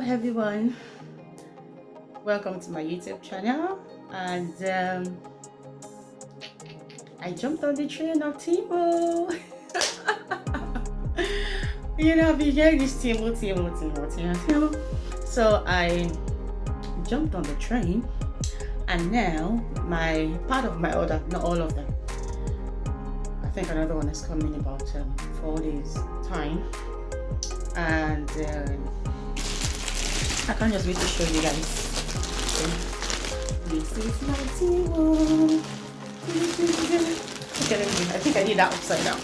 everyone, welcome to my YouTube channel. And I jumped on the train of Temu. I've been hearing this Temu. So I jumped on the train, and now my part of my order, not all of them, I think another one is coming in about 4 days time. And I can't just wait to show you guys. So, this is my Temu. Okay, I think I did that upside down.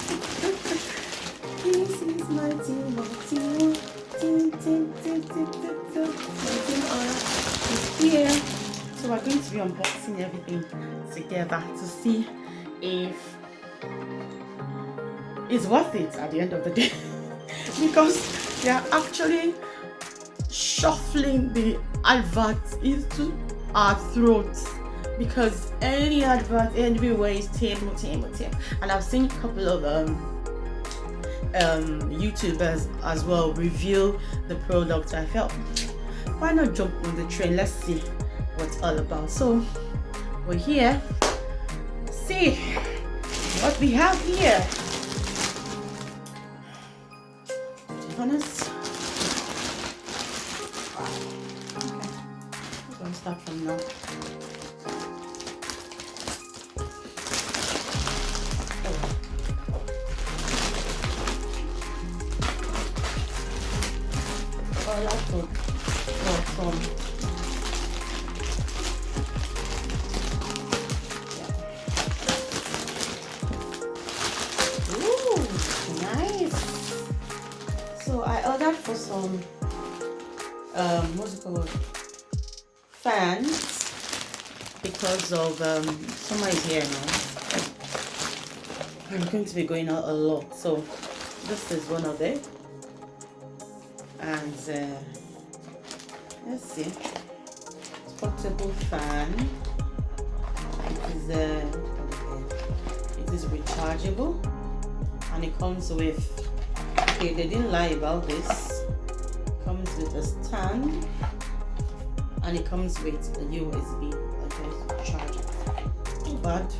This is my Temu. It's here. So we're going to be unboxing everything together to see if it's worth it at the end of the day. Because they are actually shuffling the advert into our throats, because any advert everywhere is Temu. And I've seen a couple of YouTubers as well review the product. I felt, why not jump on the train? Let's see what's all about. So we're here. See what we have here. To be honest, I'm going to start from now. Oh, that's good. Oh, Ooh, nice. So I ordered for some what's it called, fans, because of summer is here now. I'm going to be going out a lot, so this is one of them. And let's see, it's portable fan. It is rechargeable, and it comes with, okay, they didn't lie about this, it comes with a stand, and it comes with a USB charger. Not bad.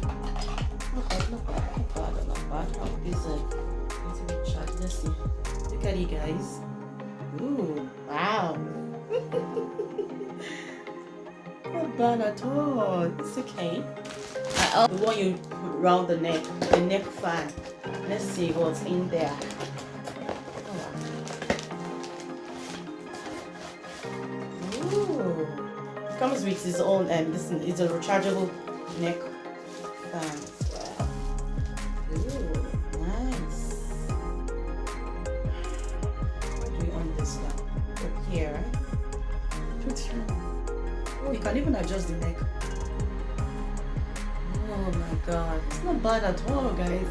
How is it charged? Let's see. Look at it, guys. Ooh, wow. Not bad at all. It's okay. I also want you to put around the neck fan. Let's see what's in there. Ooh. It comes with its own, this is a rechargeable neck fan. Wow. Ooh, nice. This one up here. Oh, you can even adjust the neck. Oh my god, it's not bad at all, guys.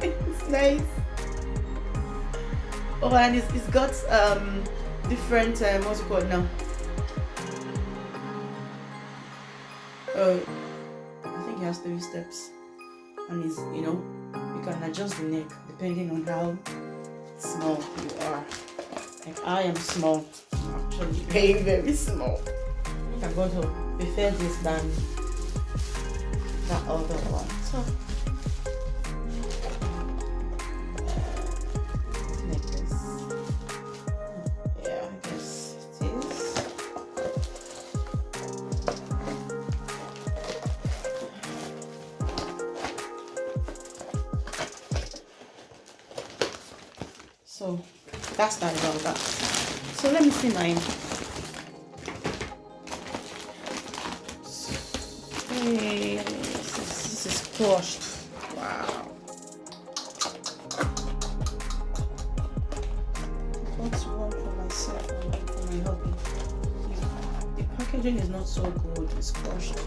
It's nice. Oh, and it's got different what's it called now? I think it has 3 steps, and it's, you can adjust the neck depending on how small you are. Like I am small, I'm actually very, very small. I think I'm going to prefer this than that other one. So like this. Yeah, I guess it is. So that's that about that. So let me see mine. Hey, this is crushed. Wow. What's one for myself and one for my hubby? The packaging is not so good. It's crushed.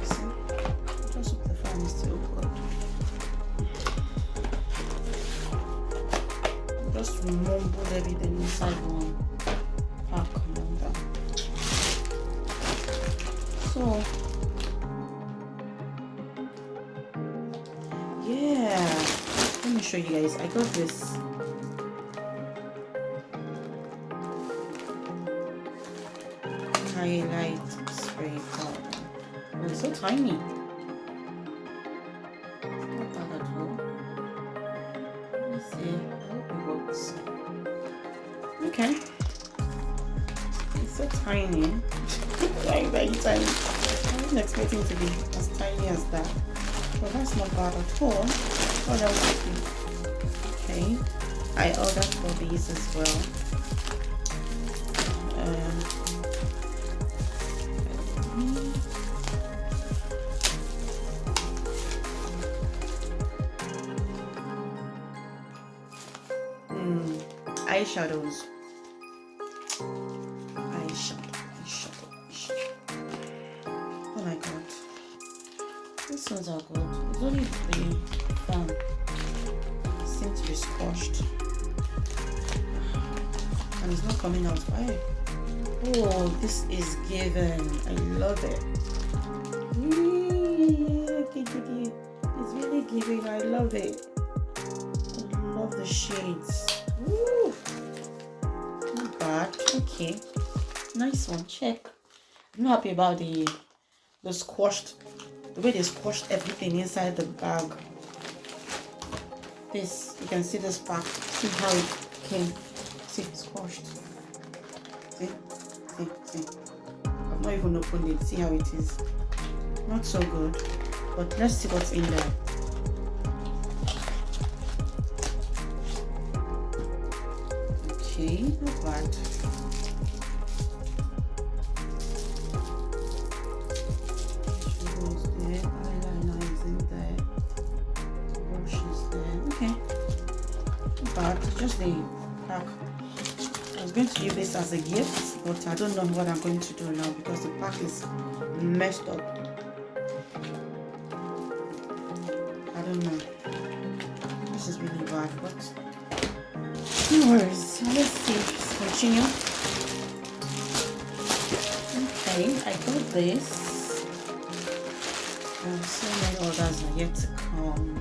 See? Just hope the fan is still good. Just remember everything inside one pack. So yeah, let me show you guys. I got this highlight spray powder. Oh, it's so tiny. Not bad at all. Let me see. I hope it works. Okay. It's so tiny. Like very tiny. I wasn't expecting to be as tiny as that. But that's not bad at all. What else? Okay. I ordered for these as well. Eyeshadows. Oh my god. These ones are good. It's only 3 seem to be squashed. And it's not coming out. Why? Oh, this is given. I love it. It's really giving. I love it. I love the shades. Woo. Not bad. Okay. Nice one. Check. I'm not happy about the way they squashed everything inside the bag. This, you can see this pack. See how it came. See, squashed. See? I've not even opened it. See how it is. Not so good. But let's see what's in there. Okay, not bad. Just the pack. I was going to use this as a gift, but I don't know what I'm going to do now because the pack is messed up. I don't know. This is really bad, but no worries. So let's see. Let's continue. Okay, I got this. So many others are yet to come.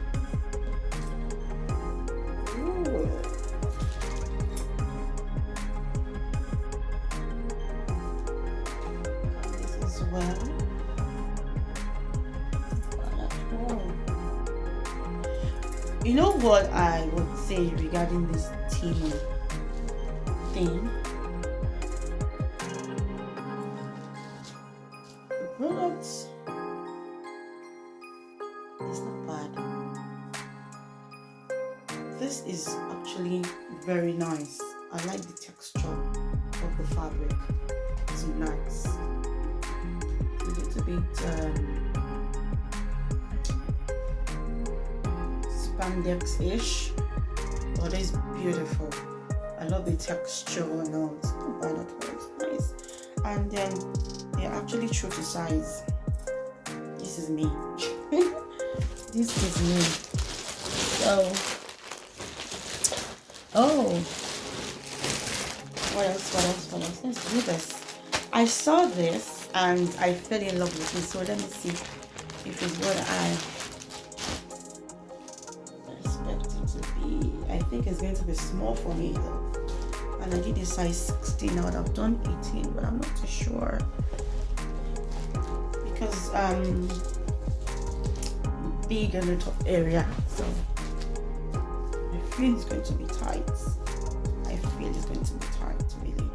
You know what I would say regarding this Temu thing? The product is not bad. This is actually very nice. I like the texture of the fabric. It's nice. A little bit spandex-ish, but it's beautiful. I love the texture and all. It's not bad at all. It's nice. And then they're actually true to size. This is me. This is me. So, what else? Let's do this. I saw this and I fell in love with it. So let me see if it's what I I think it's going to be small for me though, and I did a size 16. I would have done 18, but I'm not too sure because big in the top area, so I feel it's going to be tight. Really.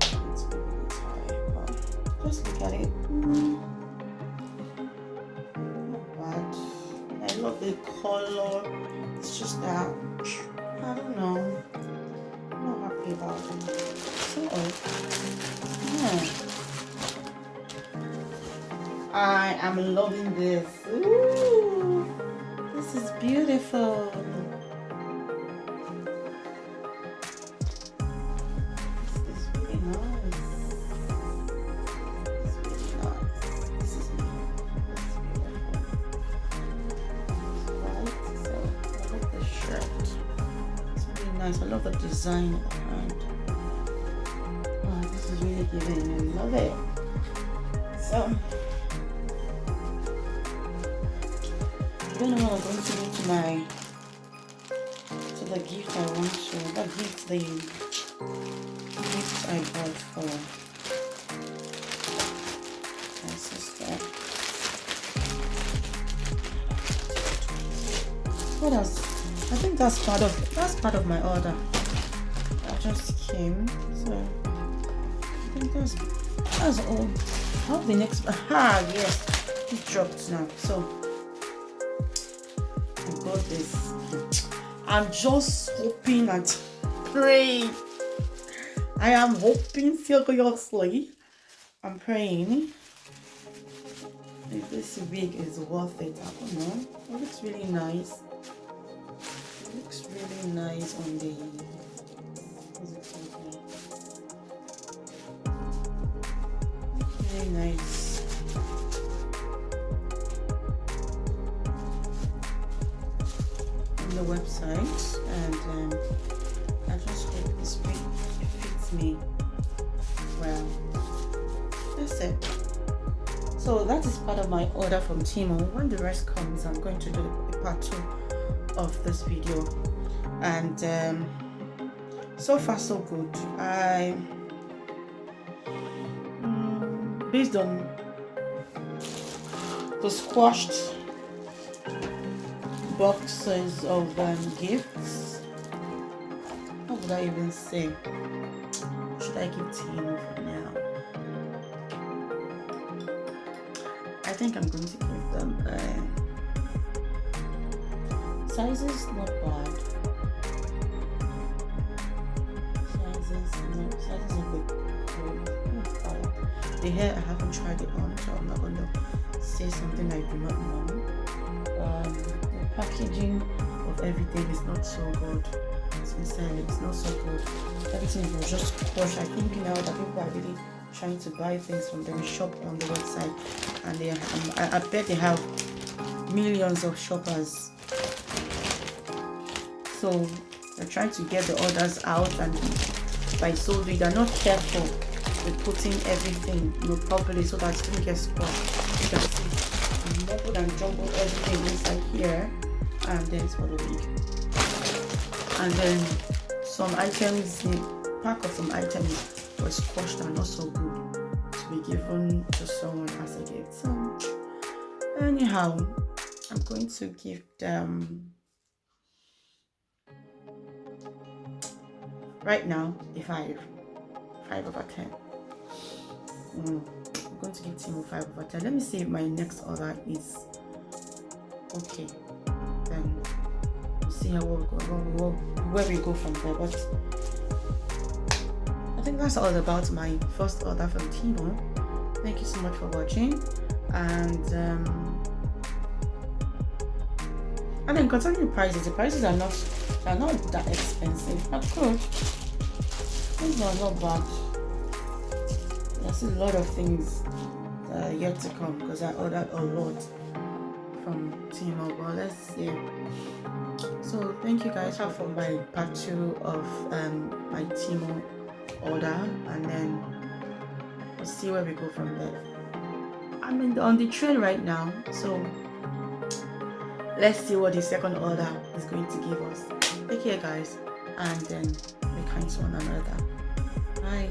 It's really tight, but just look at it. Not bad. I love the color. It's just that I don't know. I'm not happy about it. So yeah. I am loving this. Ooh, this is beautiful. This is really nice. It's really nice. This is nice. I love the design of the hand. Oh, this is really giving. I love it. So, I don't know what I'm going to do to the gift I want to. That gift, the gift I bought for What else? I think that's part of my order. I just came, so I think that's all. How the next? Yes, it dropped now. So I got this. I'm just hoping and praying. I am hoping seriously. I'm praying. If this wig is worth it, I don't know. It looks really nice. It looks really nice on the. What's it called? Really nice. On the website, and I just hope this wig fits me well. That's it. So that is part of my order from Temu. When the rest comes, I'm going to do a part 2 of this video. And so far so good. I based on the squashed boxes of gifts. What would I even say? Should I give Temu for now? I think I'm going to give them sizes not bad. Sizes a bit cool. The hair I haven't tried it on, so I'm not going to say something I do not know. The packaging of everything is not so good. Sincerely, it's not so good. Everything was just squashed. I think now that people are really trying to buy things from them, shop on the website, and I bet they have millions of shoppers, so they're trying to get the orders out, and by so doing they're not careful with putting everything properly so that it doesn't get squashed. You can see mumbled and jumbled everything inside here, and then it's for the week. And then some items, the pack of some items was squashed and not so good to be given to someone as a gift. So anyhow, I'm going to give them right now a 5 over 10. I'm going to give Temu 5 over 10. Let me see if my next order is okay. Then we'll see how where we go from there. But I think that's all about my first order from Temu. Thank you so much for watching, and then concerning the prices are not that expensive. They're good. Things are not bad. There's a lot of things yet to come because I ordered a lot from Temu. But let's see. So thank you guys for my part 2 of my Temu order, and then we'll see where we go from there. I'm on the train right now, so let's see what the second order is going to give us. Take care guys, and then be kind to one another. Bye.